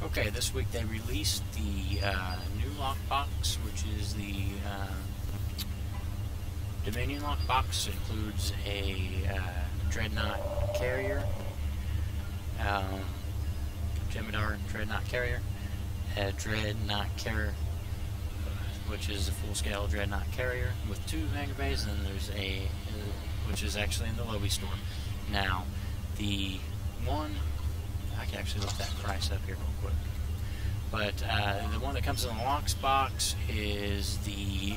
Okay, this week they released the new lockbox, which is the Dominion lockbox. It includes a Dreadnought carrier, Jem'Hadar Dreadnought carrier, a Dreadnought carrier, which is a full-scale Dreadnought carrier with 2 hangar bays, and then there's a which is actually in the lobby store. Now, the one, I can actually look that price up here real quick. But the one that comes in the locks box is the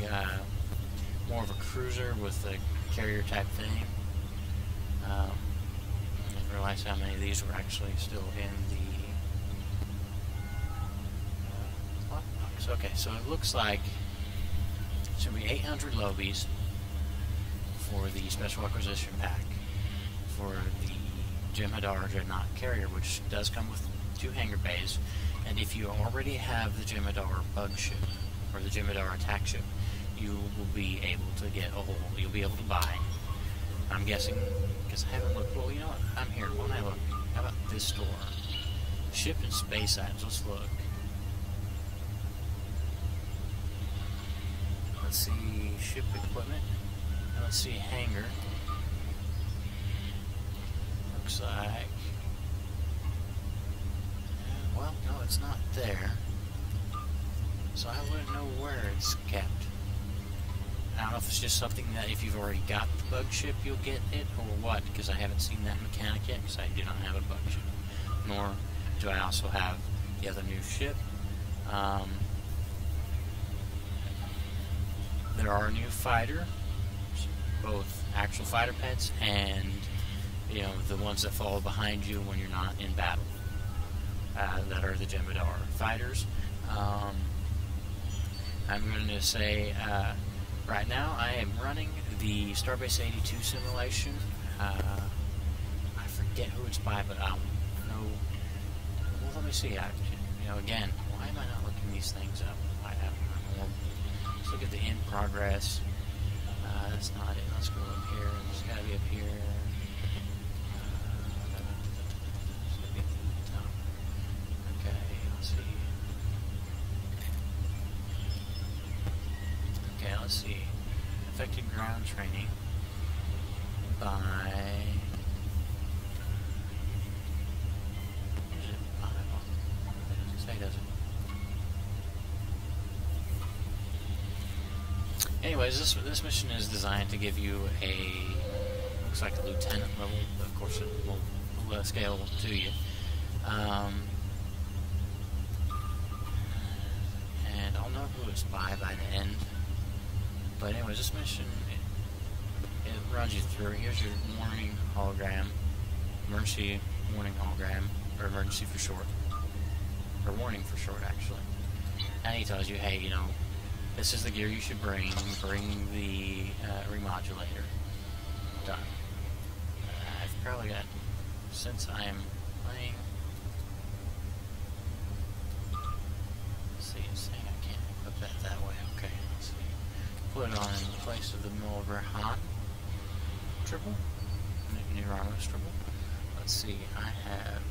more of a cruiser with a carrier type thing. I didn't realize how many of these were actually still in the lockbox. Okay, so it looks like it's going to be 800 lobies for the special acquisition pack for the Jem'Hadar Dreadnought carrier, which does come with 2 hangar bays. And if you already have the Jem'Hadar bug ship or the Jem'Hadar attack ship, you will be able to get a whole. You'll be able to buy. I'm guessing, because I haven't looked. Well, you know what? I'm here. Why don't I look? How about this store? Ship and space items. Let's look. Let's see ship equipment. Let's see hangar. Looks like. Well, no, it's not there. So I wouldn't know where it's kept. I don't know if it's just something that if you've already got the bug ship, you'll get it, or what, because I haven't seen that mechanic yet, because I do not have a bug ship. Nor do I also have the other new ship. There are new fighters, both actual fighter pets and, you know, the ones that follow behind you when you're not in battle. That are the Jem'Hadar fighters. I'm going to say, right now I am running the Starbase 82 simulation. I forget who it's by, but I'll know. Well, let me see. Again, why am I not looking these things up? Let's look at the in progress. That's not it. Let's go up here. It's got to be up here. Let's see. Affected ground training by. Is it by? Say doesn't. Anyways, this mission is designed to give you looks like a lieutenant level, but of course it will scale to you. And I'll know who it's by the end. But anyways, this mission, it runs you through. Here's your warning hologram, emergency warning hologram, or emergency for short, or warning for short, actually. And he tells you, hey, you know, this is the gear you should bring. Bring the remodulator. Done. I've probably got, since I am playing. Let's see, it's saying I can't put that way. Okay, let's see. Put it on in place of the Milverhan triple, New Ramos triple. Let's see, I have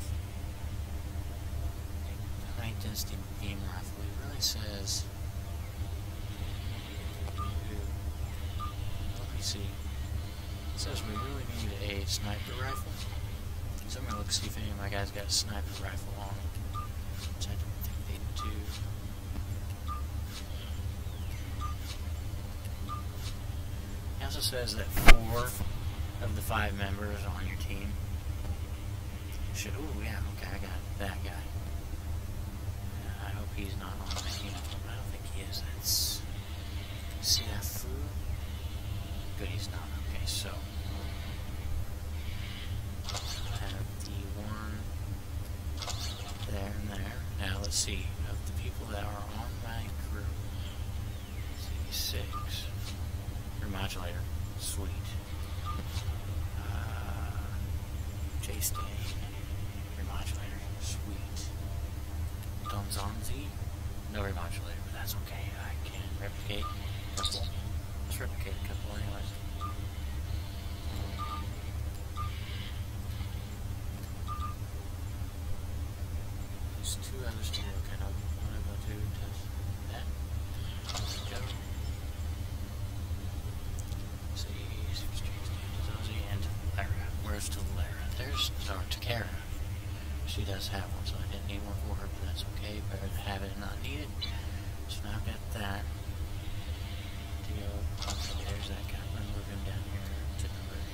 a high density beam rifle. It really says. Let me see. It says we really need a sniper rifle. So I'm gonna look see if any of my guys got a sniper rifle on them, which I don't think they do. It also says that 4 of the 5 members on your team should. Oh yeah, okay, I got that guy. I hope he's not on my team. I don't think he is. That's Siafu. Good, he's not. Okay, so I have the one there and there. Now let's see of the people that are on my crew. Let's see, 6. Remodulator, sweet. J-Stay, remodulator, sweet. Donzonzi, no remodulator, but that's okay. I can replicate a couple. Let's replicate a couple anyways. There's 2 other this to do. Okay, now what I'm going to do is that. There we go. Let's see, Zoe and Lara. Where's Lara? There's Takara. She does have one, so I didn't need one for her, but that's okay. Better to have it and not need it. So now I've got that. To go. Okay, there's that guy. I'm going to move him down here to number 8.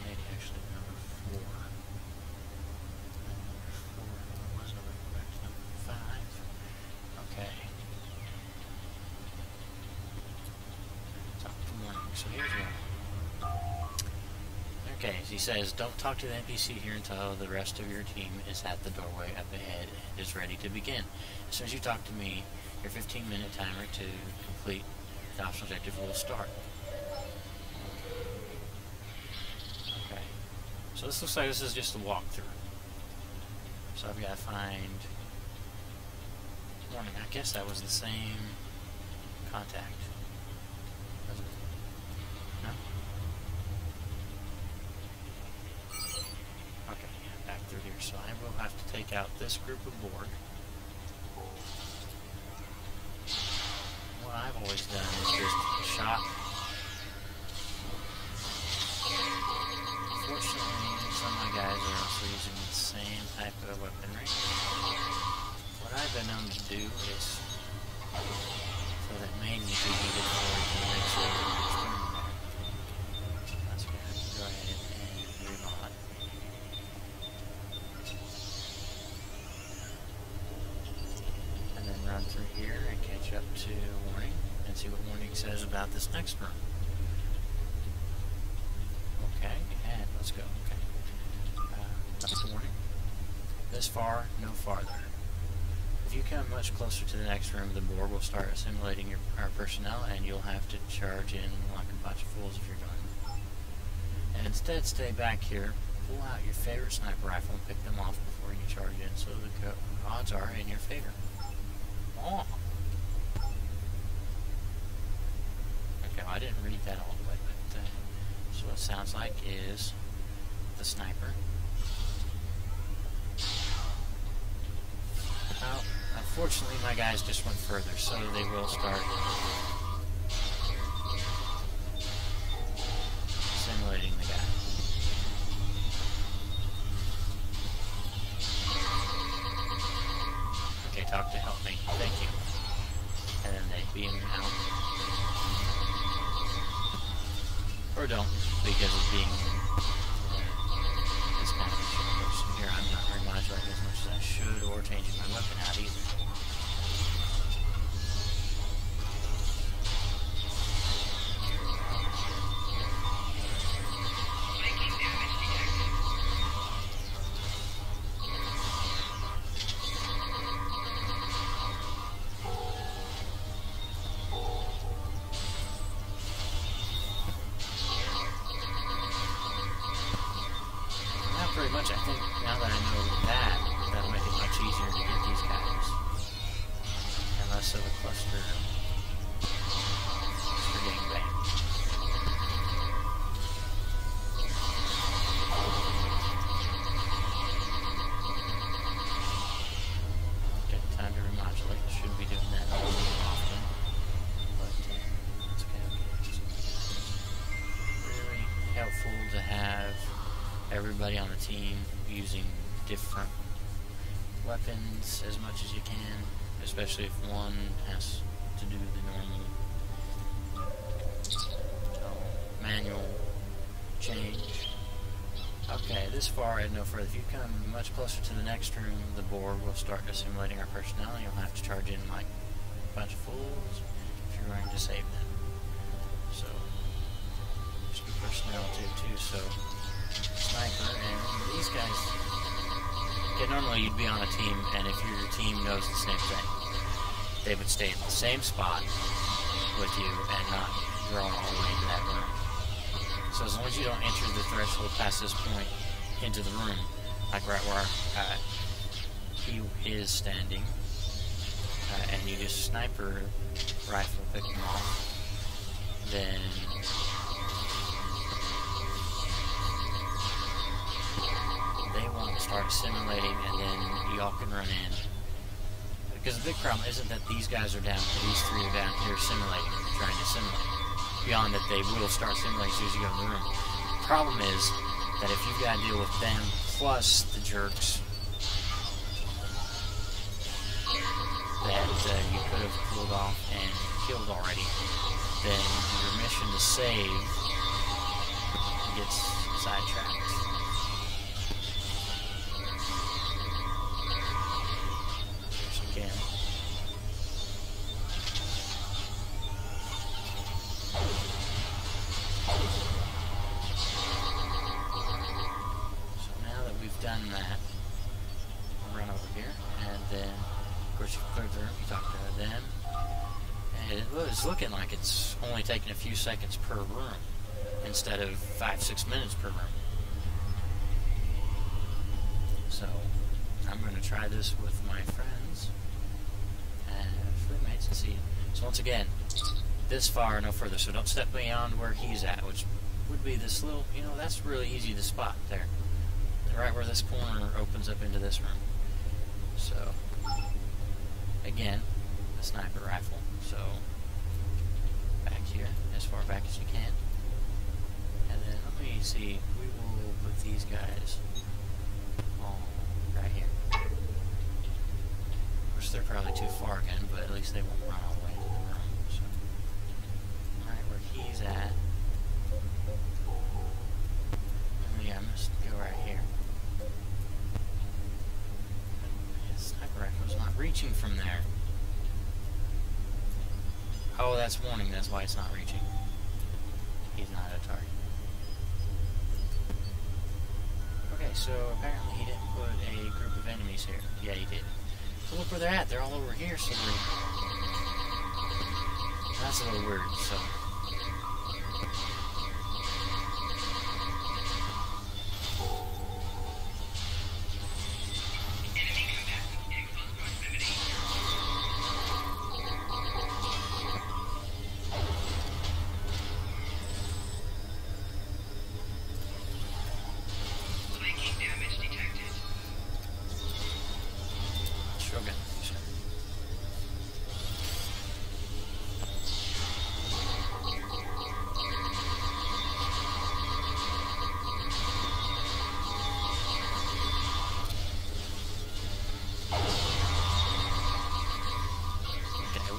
Maybe actually number 4. Was over back to number 5. Okay. Top of the morning. So here's one. Okay, he says, don't talk to the NPC here until the rest of your team is at the doorway up ahead and is ready to begin. As soon as you talk to me, your 15-minute timer to complete the optional objective will start. Okay, so this looks like this is just a walkthrough. So I've got to find... Morning, I guess that was the same contact. Was it? No? Okay, yeah, back through here. So I will have to take out this group of Borg. What I've always done is just shot. Unfortunately, some of my guys are also using the same type of weaponry. What I've been known to do is, so that main need to be deployed to the next level. That's going to go ahead and remod. And then run through here and catch up to Warning and see what Warning says about this next room. Okay, and let's go. Okay. That's the Warning. This far, no farther. If you come much closer to the next room, the board will start assimilating our personnel, and you'll have to charge in like a bunch of fools if you're going. And instead, stay back here, pull out your favorite sniper rifle, and pick them off before you charge in, so the odds are in your favor. Oh. Okay, well, I didn't read that all the way, but so what it sounds like is the sniper. Well, unfortunately, my guys just went further, so they will start simulating the guy. Okay, talk to help me. Thank you. And then they beam out. Or don't, because of being this kind of person here. I'm not remodulating as much as I should, or changing my weapon out either. Pretty much, I think, now that I know that, that'll make it much easier to get these guys. And less of a cluster gangbang. Okay, time to remodulate. Should be doing that a little more often. But, it's okay. It's really helpful to have everybody on the team using different weapons as much as you can, especially if one has to do the normal manual change. Okay, this far and no further. If you come much closer to the next room, the board will start assimilating our personnel, and you'll have to charge in like a bunch of fools if you're going to save them. So, there's good personnel too, so sniper, and these guys, okay, normally you'd be on a team, and if your team knows the same thing, they would stay in the same spot with you and not draw all the way into that room. So as long as you don't enter the threshold past this point into the room, like right where he is standing, and you just sniper rifle pick him off, then they won't start assimilating, and then y'all can run in. Because the big problem isn't that these guys are down, these three are down here simulating, trying to simulate. Beyond that, they will start simulating as soon as you go in the room. The problem is that if you've got to deal with them plus the jerks that you could have pulled off and killed already, then your mission to save gets sidetracked. Again. So now that we've done that, we'll run over here, and then, of course, you clear the room, you talk to them, and it's looking like it's only taking a few seconds per room, instead of 5-6 minutes per room. So, I'm going to try this with my friends and roommates and see. So once again, this far, no further. So don't step beyond where he's at, which would be this little, that's really easy to spot there. Right where this corner opens up into this room. So, again, a sniper rifle. So, back here, as far back as you can. And then, let me see, we will put these guys on right here. Of course, they're probably too far again, but at least they won't run all the way into the room. So, right where he's at. Yeah, I must go right here. The sniper rifle's not reaching from there. Oh, that's warning, that's why it's not reaching. He's not a target. Okay, so apparently he didn't put a group of enemies here. Yeah, he did. So look where they're at. They're all over here, so that's a little weird, so.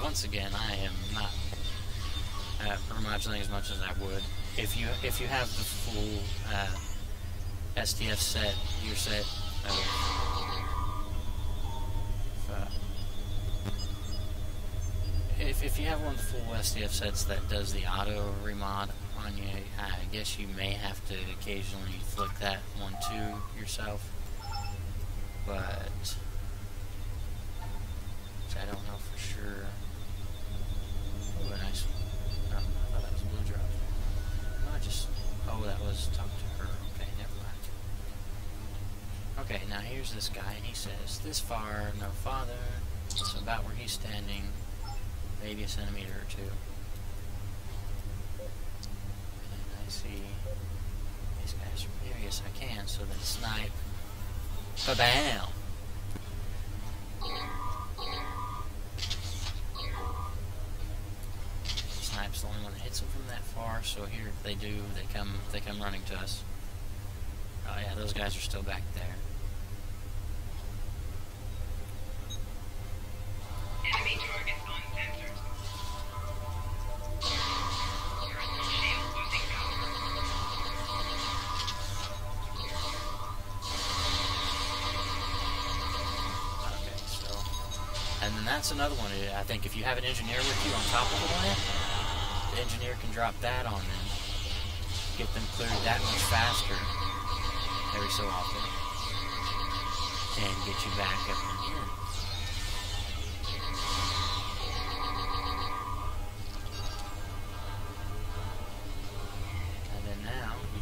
Once again, I am not remodulating as much as I would. If you have the full STF set, your set if you have one of the full STF sets that does the auto remod on you, I guess you may have to occasionally flick that one too yourself, but I don't know for sure. Oh, nice. No, I thought that was a blue drop. No, oh, that was talk to her. Okay, never mind. Okay, now here's this guy, and he says, this far, no farther. It's about where he's standing, maybe a centimeter or two. And I see these guys from here. Yes, I can. So then snipe. Ba-bam! Snipe's the only one that hits them from that far. So here they come running to us. Oh yeah, those guys are still back there. Enemy target uncensored. Personal shield losing power. Okay, so, and then that's another one. I think if you have an engineer with you on top of the plant, the engineer can drop that on them, get them cleared that much faster every so often, and get you back up in here. And then now, you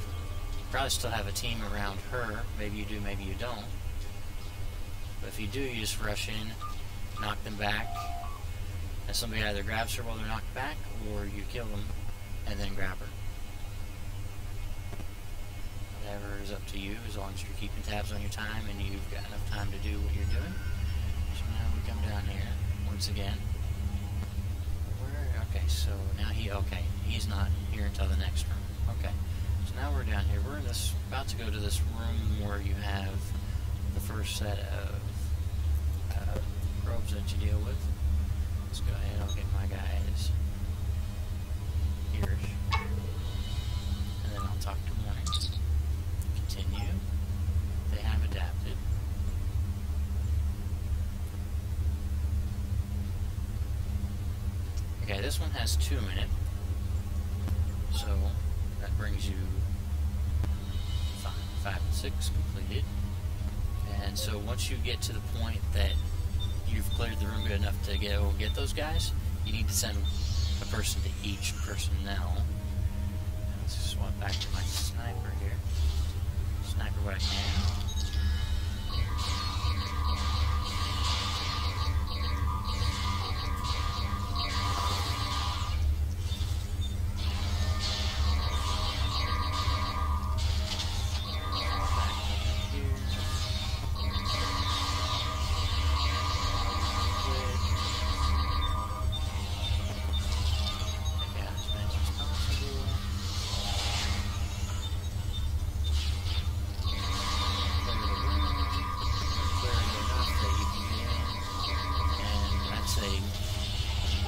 probably still have a team around her. Maybe you do, maybe you don't. But if you do, you just rush in, knock them back, and somebody either grabs her while they're knocked back, or you kill them and then grab her. whatever is up to you, as long as you're keeping tabs on your time and you've got enough time to do what you're doing. So now we come down here once again. Okay, so now he's not here until the next room. Okay, so now we're down here. We're about to go to this room where you have the first set of probes that you deal with. Let's go ahead, I'll get my guys here. And then I'll talk to Warning. Continue. They have adapted. Okay, this one has 2 in it. So that brings you 5 and 6 completed. And so once you get to the point that you've cleared the room good enough to go get those guys, you need to send a person to each personnel. Let's swap back to my sniper here. Sniper what I can.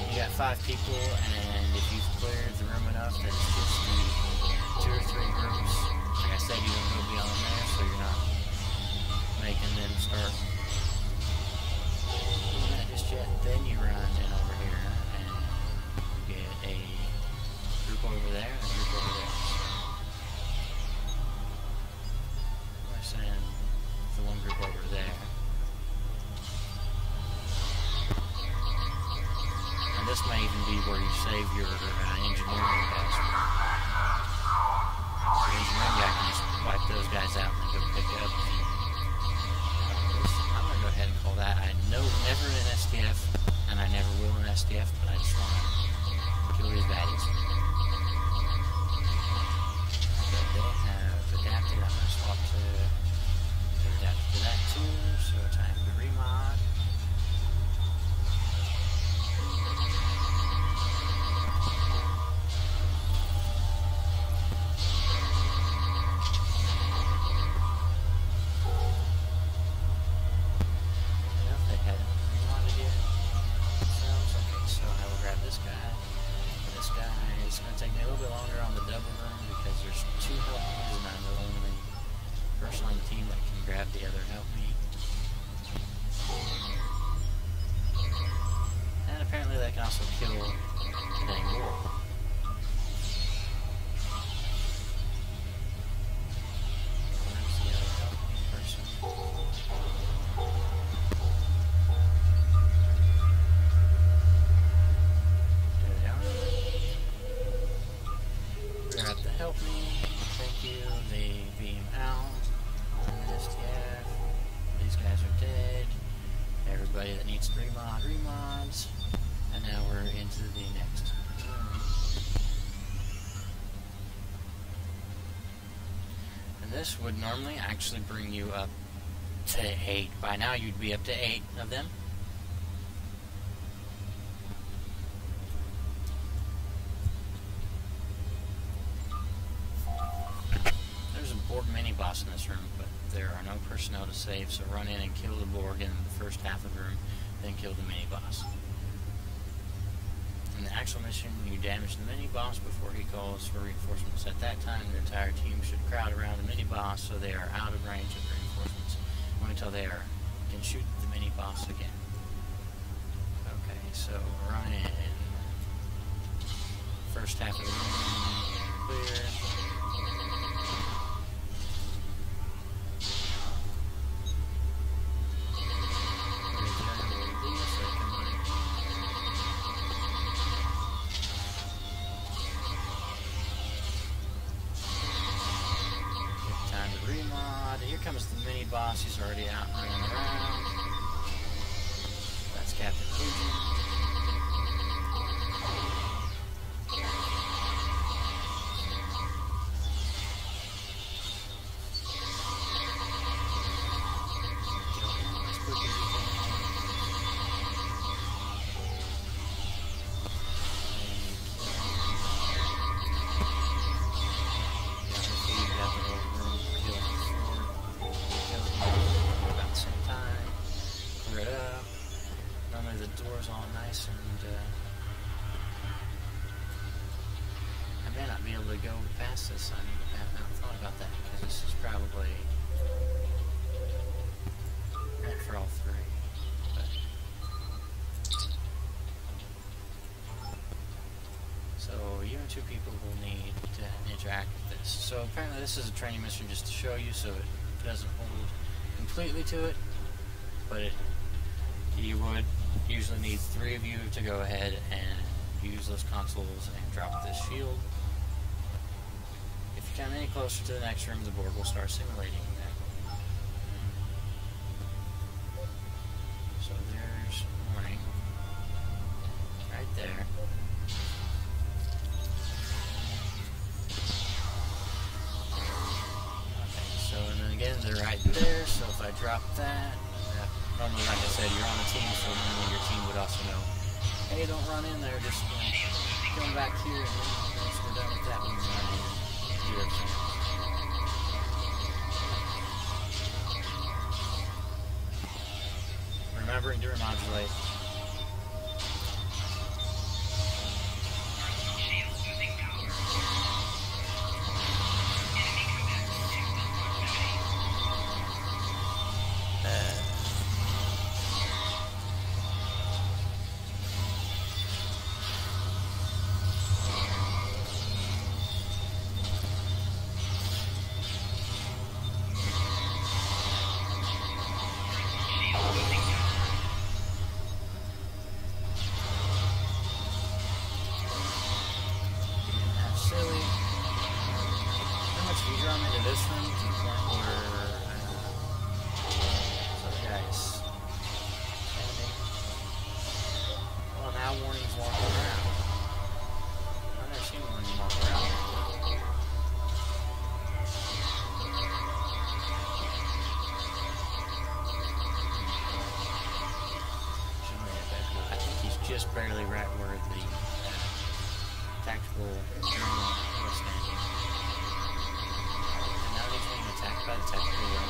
You got 5 people, and if you've cleared the room enough that it's just the 2 or 3 groups, like I said, you don't go beyond there, so you're not making them start doing that just yet. Then you run in over here and get a group over there and a group over there. I'm going to send the one group over there. This may even be where you save your engineering guys. The engineering guy can just wipe those guys out and then go pick up. I'm going to go ahead and call that. I know never in SDF, and I never will in SDF, but I just want to kill these baddies. Okay, they have adapted. I'm going to swap to adapt to that too, so time to remod. The other help me. And apparently they can also kill the dang wolf. Where's the other help me person? There they are. They're at the help me. Thank you. They beam out. These guys are dead. Everybody that needs to remod, remods. And now we're into the next room. And this would normally actually bring you up to 8. By now you'd be up to 8 of them. There's a Borg mini-boss in this room, but there are no personnel to save, so run in and kill the Borg in the first half of the room, then kill the mini-boss. In the actual mission, you damage the mini-boss before he calls for reinforcements. At that time, the entire team should crowd around the mini-boss so they are out of range of reinforcements. Wait until they are, then shoot the mini-boss again. Okay, so run in. First half of the room, clear. Here comes the mini boss. He's already out and running around. That's Captain Fusion. doors all nice and I may not be able to go past this. I have not thought about that because this is probably meant for all three. But so you and two people will need to interact with this. So apparently this is a training mission just to show you, so it doesn't hold completely to it, but you would usually need three of you to go ahead and use those consoles and drop this shield. If you come any closer to the next room, the board will start simulating that. So there's warning right there. Okay, so and then again they're right there, so if I drop that, normally, like I said, you're on the team, so normally your team would also know, hey, don't run in there, just come back here, and then once we're done with that, we can run in and do everything. Remembering to remodulate. Shield losing power. Enemy combat. This room to the point where so guys standing. Well, now warning's walking around. I've never seen warning walk around. I think he's just barely right where the tactical general was standing. Attacked by the tactical room.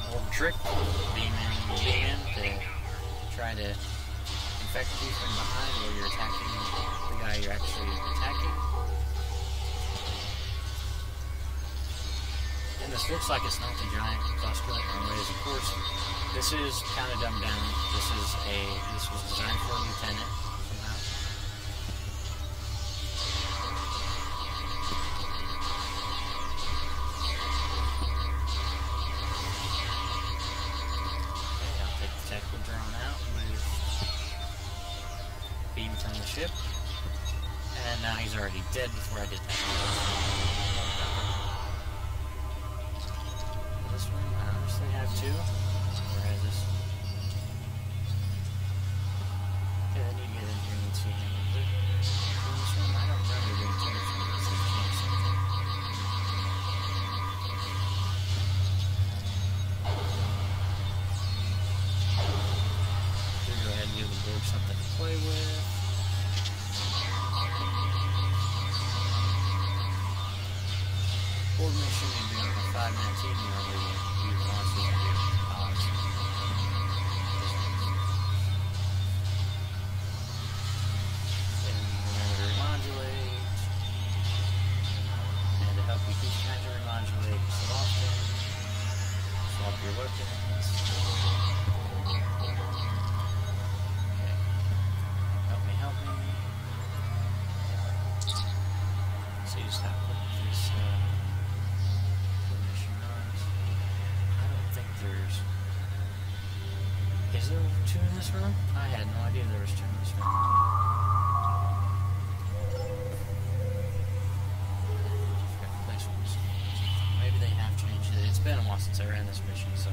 Old trick, beam in to try to infect you from behind while you're attacking the guy you're actually attacking. And this looks like it's not the giant cluster that normally is, of course. This is kind of dumbed down. This was designed for a lieutenant somehow. Okay, I'll take the tactical drone out with beams on the ship. And now he's already dead before I did that. This one, I obviously have two. Something to play with. Board mission would be on a 5-man team. Normally, you want to do pause. Then remember to remodulate. And to help you keep trying to remodulate so often, swap your weapons. Stop putting this mission runs. I don't think there's... Is there two in this room? I had no idea there was two in this room. Maybe they have changed it. It's been a while since I ran this mission, so...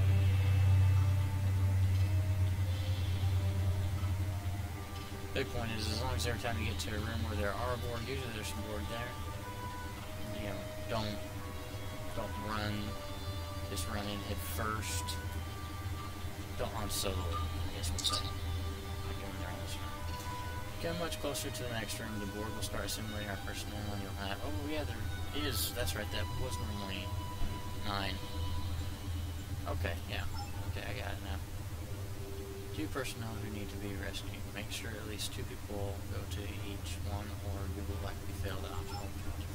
Big point is, as long as every time you get to a room where there are board, usually there's some board there. You know, don't run, just run in head first. Don't launch solo, I guess we'll say. Like going there on this room. get much closer to the next room, the board will start assimilating our personnel, and you'll have... Oh, yeah, there is... That's right, that was normally 9. Okay, yeah. Okay, I got it now. 2 personnel who need to be rescued. Make sure at least 2 people go to each one, or you will likely fail the optional objective.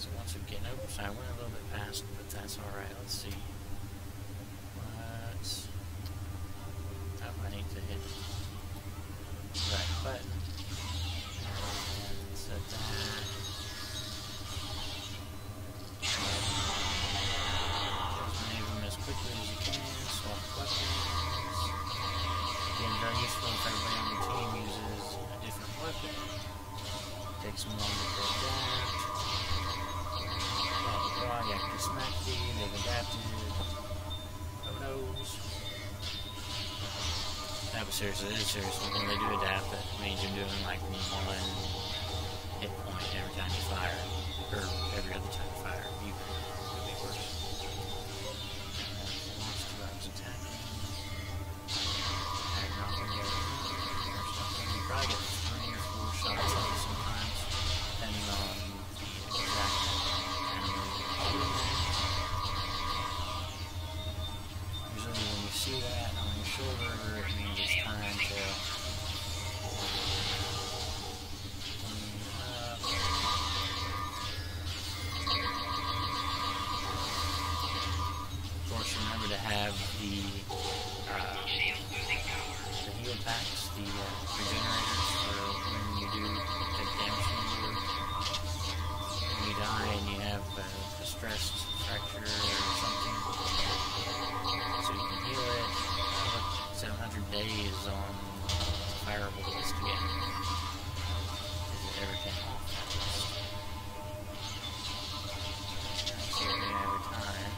So once again... Nope, so I went a little bit past, but that's alright. Let's see. I need to hit the right button. And set that. As many of them as quickly as you can. Swap weapons. Again, very useful if everybody on the team uses a different weapon. Takes them longer to adapt. Blah blah blah. Yakety smacky. They've adapted. Oh no's. No, but seriously, it is seriously. When they do adapt, that means you're doing like 1 hit point every time you fire, or every other time you fire. You could be worse. Launch drugs attacking. Add nothing there. You probably get 3 or 4 shots on it sometimes, depending on the exact animal you're shooting at. Usually when you see that on your shoulder, it means it's time to of course, remember to have the heal packs, the regenerators for when you do take damage from the board. When you die and you have a stressed fracture or something, so you can heal it. 700 days on fireable list again. If it ever came off that list. So every time.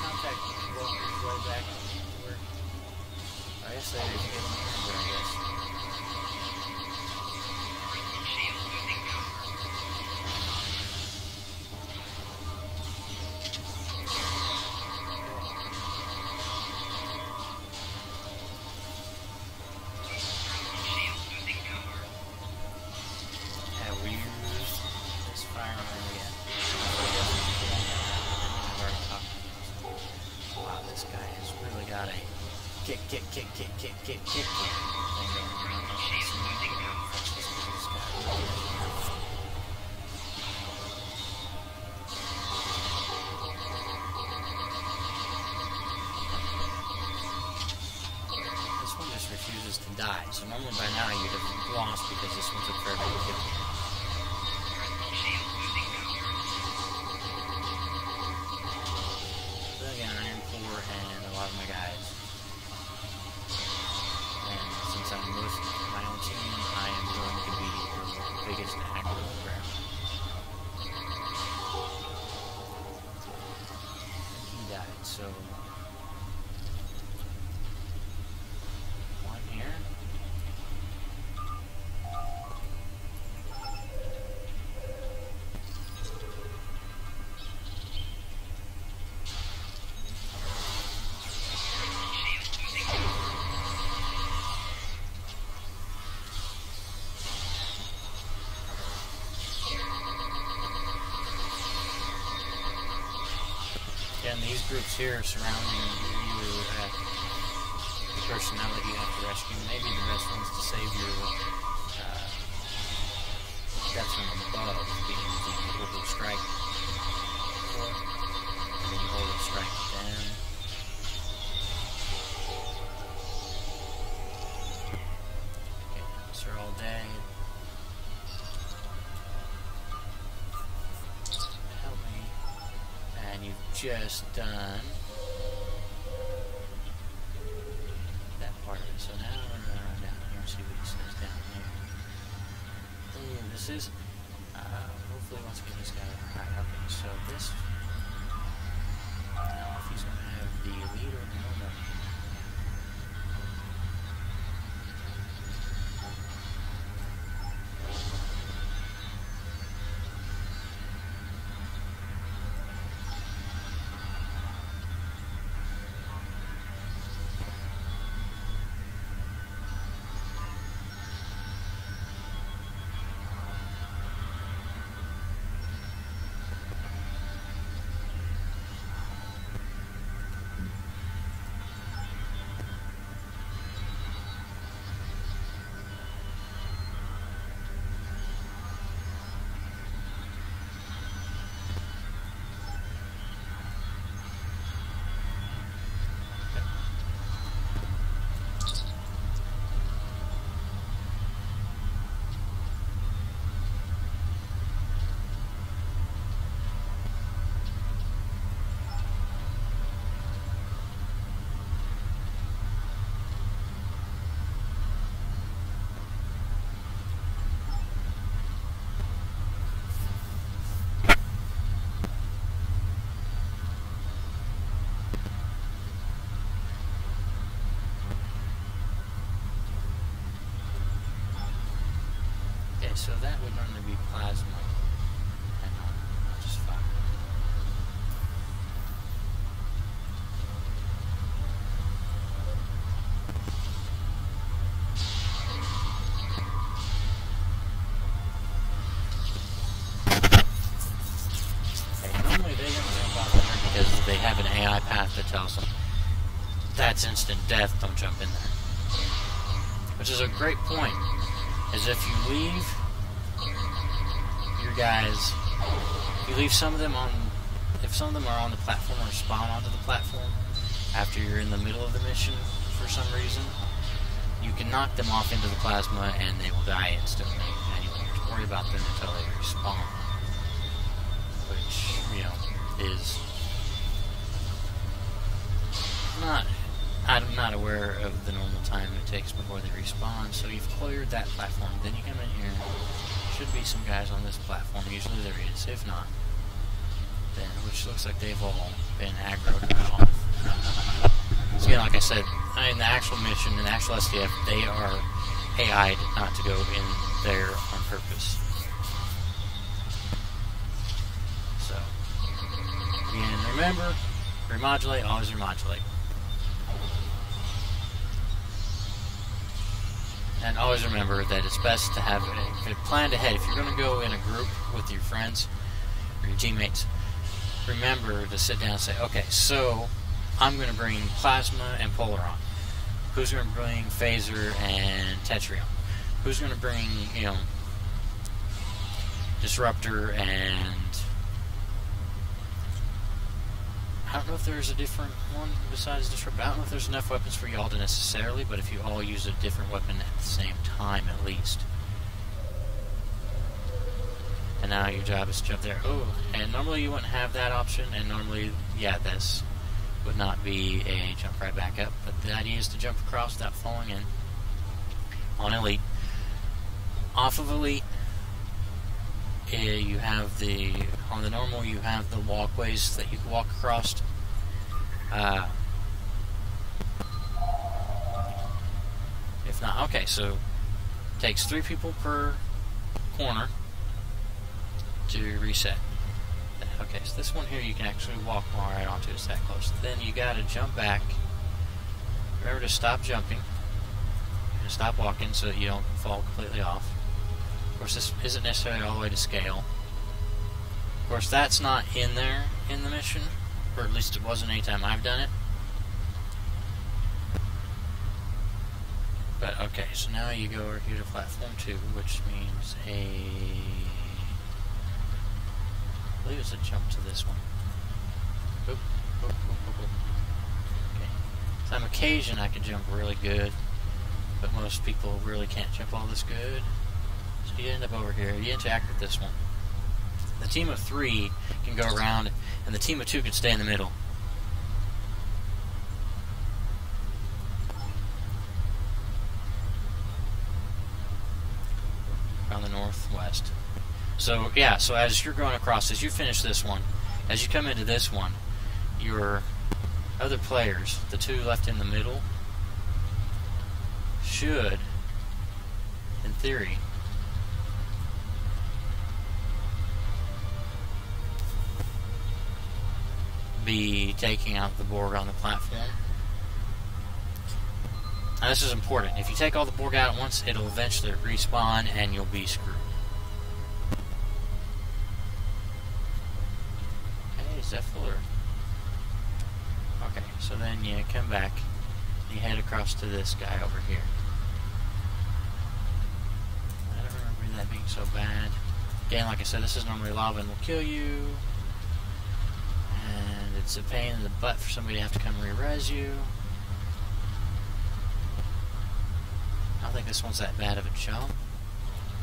Contact way back to where... I guess they didn't get remember, I guess. Kick. This one just refuses to die, so normally by now you'd have lost because this one took forever to kill. So again, Iron Core and a lot of my guys. Since I'm with my own team, I am going to be the biggest aggro around. He died, so... One here. And these groups here surrounding you have the personnel that you have to rescue. Maybe the best ones to save your deaths from above being the orbital strike. And then you orbital strike them. Okay, so they're all dead. Just done that part of it. So now we're going to run down here and see what he says down here. And this is hopefully once again he's got it right. Okay, so this now if he's going to have the elite or the normal. Okay, so that would normally be plasma. And I'll just fire. Okay, normally they don't jump off there because they have an AI path that tells them that's instant death, don't jump in there. Which is a great point, is if you leave your guys, if you leave some of them on, if some of them are on the platform or spawn onto the platform after you're in the middle of the mission for some reason, you can knock them off into the plasma and they will die instantly, and you don't have to worry about them until they respawn. Which, you know, is not... I'm not aware of the normal time it takes before they respawn, so you've cleared that platform. Then you come in here. Should be some guys on this platform. Usually there is. If not, then, which looks like they've all been aggroed off. So again, like I said, in the actual mission, in the actual SDF, they are AI'd not to go in there on purpose. So, again, remember, remodulate, always remodulate. And always remember that it's best to have a planned ahead. If you're going to go in a group with your friends or your teammates, remember to sit down and say, okay, so I'm going to bring Plasma and Polaron. Who's going to bring Phaser and Tetrium? Who's going to bring, you know, Disruptor and... I don't know if there's a different one besides Disruptor. I don't know if there's enough weapons for y'all to necessarily, but if you all use a different weapon at the same time, at least. And now your job is to jump there. Oh, and normally you wouldn't have that option, and normally, yeah, this would not be a jump right back up, but the idea is to jump across without falling in. On Elite. Off of Elite, you have the, on the normal, you have the walkways that you can walk across. If not, okay, so it takes 3 people per corner to reset. Okay, so this one here you can actually walk right onto, it's that close. Then you gotta jump back. Remember to stop jumping and stop walking so that you don't fall completely off. Of course, this isn't necessarily all the way to scale. Of course, that's not in there in the mission, or at least it wasn't any time I've done it. But, okay, so now you go over here to platform 2, which means I believe it's a jump to this one. Oop, oop, oop, oop, oop. Okay. Some occasion I can jump really good, but most people really can't jump all this good. So you end up over here. You interact with this one. The team of 3 can go around, and the team of 2 can stay in the middle. Around the northwest. So, yeah, so as you're going across, as you finish this one, as you come into this one, your other players, the 2 left in the middle, should, in theory, be taking out the Borg on the platform. Now this is important. If you take all the Borg out at once, it'll eventually respawn and you'll be screwed. Okay, is that fuller? Okay, so then you come back and you head across to this guy over here. I don't remember that being so bad. Again, like I said, this is normally lava and will kill you. And it's a pain in the butt for somebody to have to come re-res you. I don't think this one's that bad of a jump.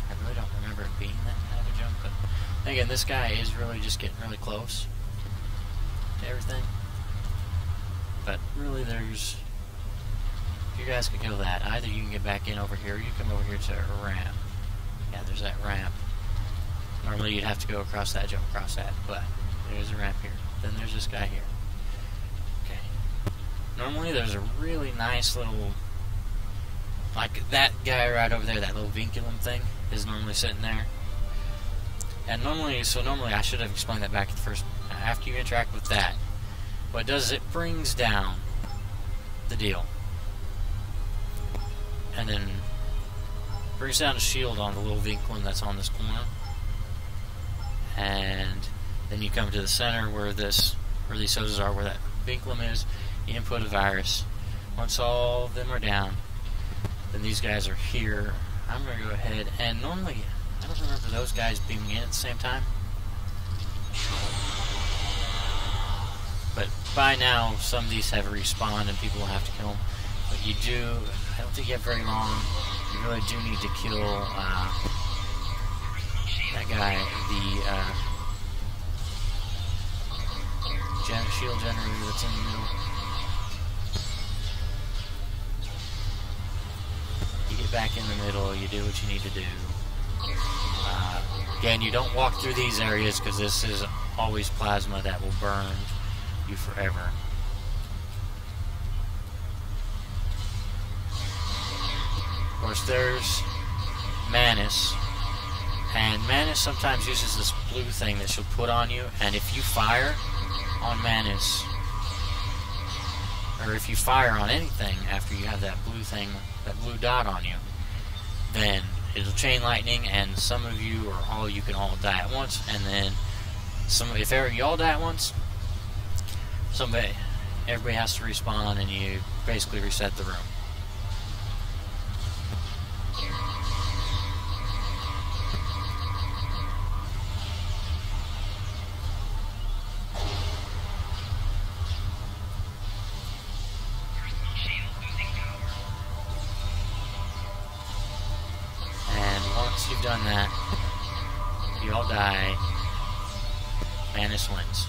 I really don't remember it being that bad of a jump, but again, this guy is really just getting really close to everything. But really there's, if you guys can kill that, either you can get back in over here or you come over here to a ramp. Yeah, there's that ramp. Normally you'd have to go across that, jump across that, but there's a ramp here. Then there's this guy here. Okay. Normally there's a really nice little, like that guy right over there, that little vinculum thing. is normally sitting there. And normally I should have explained that back at the first. After you interact with that, what it does is it brings down the deal, and then brings down the shield on the little Vinklin that's on this corner, and then you come to the center where these hoses are, where that Vinklin is. You input a virus. Once all of them are down, then these guys are here. I'm going to go ahead, and normally I don't remember those guys beaming in at the same time. But by now, some of these have respawned and people will have to kill them. But you do, I don't think you have very long. You really do need to kill that guy, the shield generator that's in the middle. You get back in the middle, you do what you need to do. Again, you don't walk through these areas because this is always plasma that will burn you forever. Of course, there's Manus, and Manus sometimes uses this blue thing that she'll put on you, and if you fire on Manus, or if you fire on anything after you have that blue thing, that blue dot on you, then it'll chain lightning, and some of you or all of you can all die at once, and then if ever you all die at once, everybody has to respawn, and you basically reset the room. You've done that, you all die, Manus wins.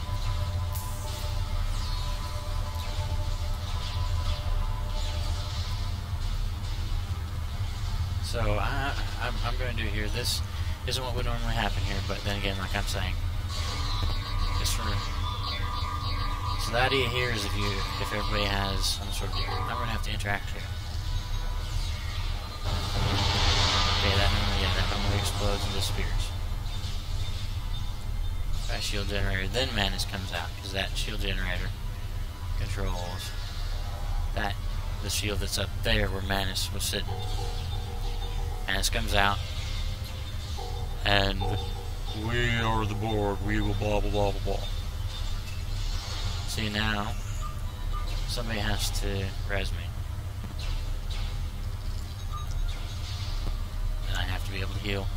So I'm going to do here, this isn't what would normally happen here, but then again, like I'm saying, just for, so the idea here is if everybody has some sort of, I'm going to have to interact here. Okay, that normally explodes and disappears. By shield generator, then Manus comes out, because that shield generator controls the shield that's up there where Manus was sitting. Manus comes out, and we are the board, we will blah blah blah blah blah. See, now somebody has to res me. To be able to heal.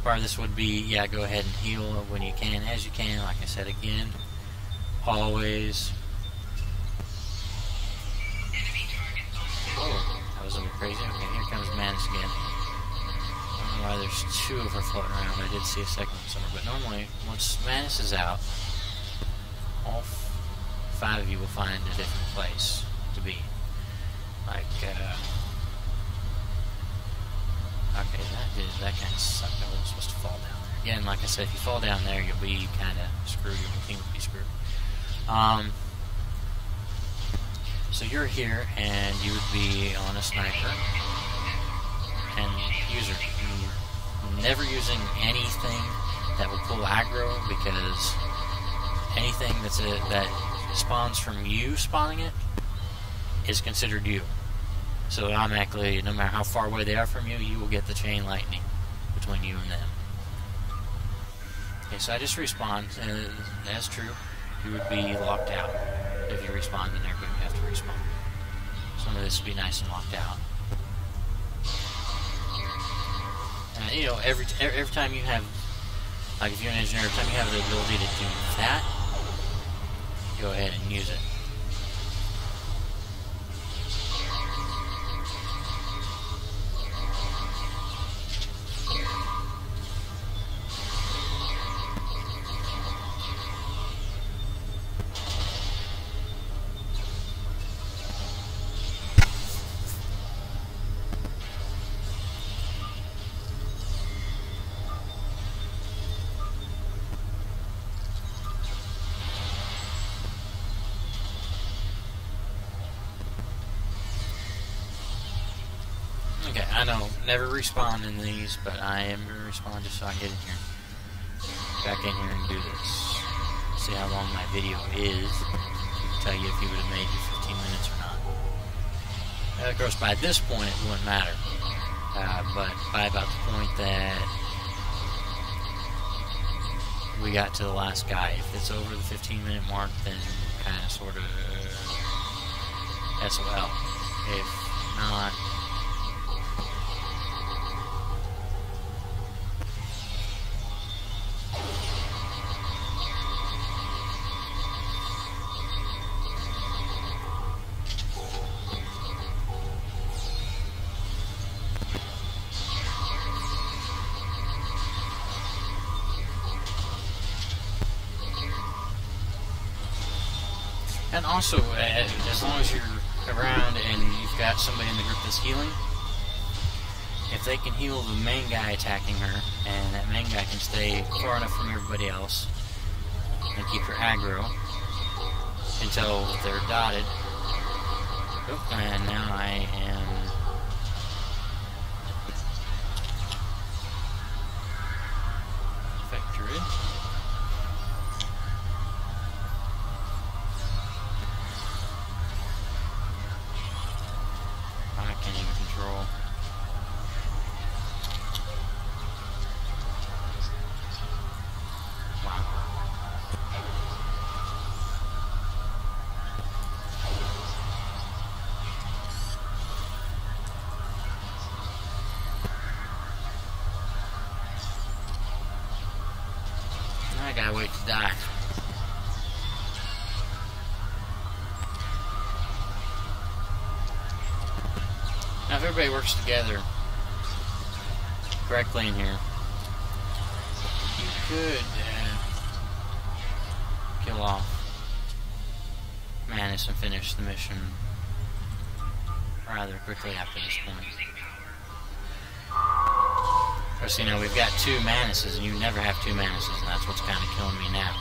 Part of this would be, yeah, go ahead and heal when you can, as you can. Like I said again, always. Oh, that was a little crazy. Okay, here comes Manus again. I don't know why there's two of her floating around. I did see a second one somewhere, but normally, once Manus is out, all five of you will find a different place to be. Like, okay, that kind of sucked. I wasn't supposed to fall down there. Again, like I said, if you fall down there, you'll be kind of screwed. Your team will be screwed. So you're here, and you would be on a sniper and user. You're never using anything that will pull aggro, because anything that spawns from you spawning it is considered you. So automatically, no matter how far away they are from you, you will get the chain lightning between you and them. Okay, so I just respawned. That's true. You would be locked out. If you respawn, then everybody would have to respawn. Some of this would be nice and locked out. You know, every time you have, like if you're an engineer, every time you have the ability to do that, go ahead and use it. Okay, I know, never respawn in these, but I am going to respawn just so I can get in here. Back in here and do this. See how long my video is. Tell you if you would have made your 15 minutes or not. Of course, by this point it wouldn't matter. But by about the point that we got to the last guy, if it's over the 15-minute mark, then kind of sort of SOL. If not, and also, as long as you're around and you've got somebody in the group that's healing, if they can heal the main guy attacking her, and that main guy can stay far enough from everybody else and keep her aggro until they're dotted. Oh, and now I am... Factory. I can't even control. Wow. I gotta wait to die. Now, if everybody works together correctly in here, you could kill off Manus and finish the mission rather quickly after this point. Of course, you know, we've got 2 Manuses, and you never have 2 Manuses, and that's what's kind of killing me now.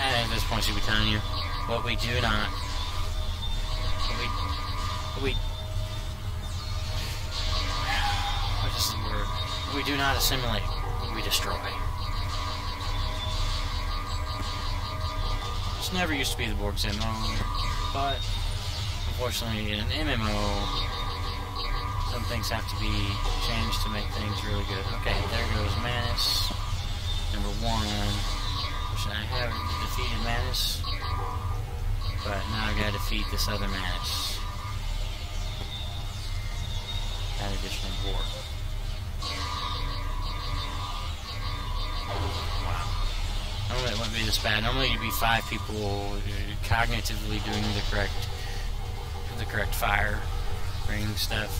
At this point, should be telling you what we do not. What is the word? We do not assimilate. We destroy. This never used to be the Borg's MO, but unfortunately, in an MMO, some things have to be changed to make things really good. Okay, there goes Manus, number 1. I have defeated Manus, but now I gotta defeat this other Manus. That additional Borg. Wow. Normally it wouldn't be this bad. Normally you'd be 5 people cognitively doing the correct fire ring stuff.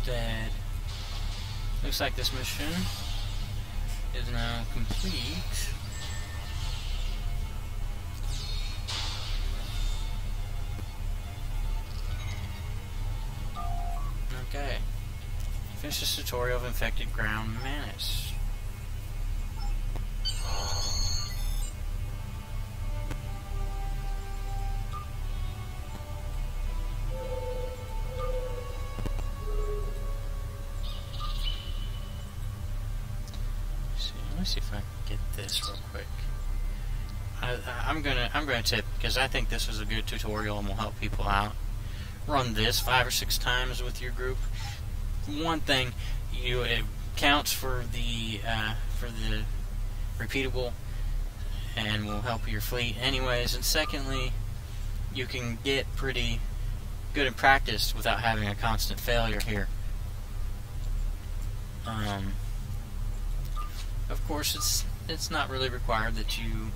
Dead. Looks like this mission is now complete. Okay. Finish this tutorial of infected ground Manus. Let me see if I can get this real quick. I'm gonna tip, because I think this is a good tutorial and will help people out. Run this 5 or 6 times with your group. One thing, it counts for the repeatable and will help your fleet anyways. And secondly, you can get pretty good in practice without having a constant failure here. Of course, it's not really required that you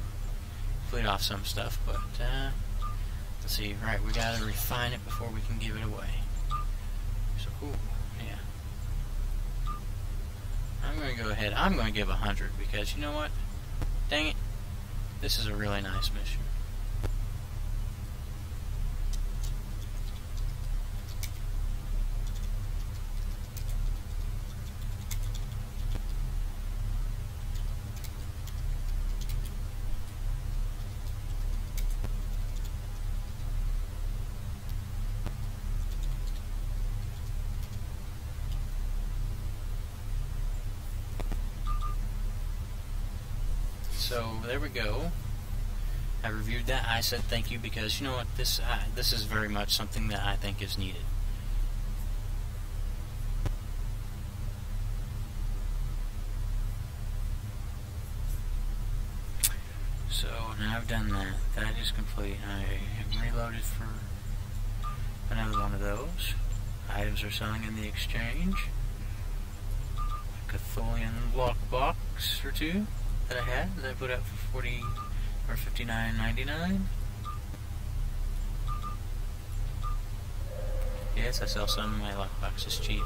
fleet off some stuff, but let's see. Right, we gotta refine it before we can give it away. So, ooh, yeah. I'm gonna go ahead. I'm gonna give 100 because you know what? Dang it, this is a really nice mission. So there we go. I reviewed that. I said thank you because you know what, this is very much something that I think is needed. So now I've done that. That is complete. I am reloaded for another one of those. Items are selling in the exchange. Cthulhian block box or two that I had that I put out for 40 or 59.99. Yes, I sell some of my lockboxes cheap.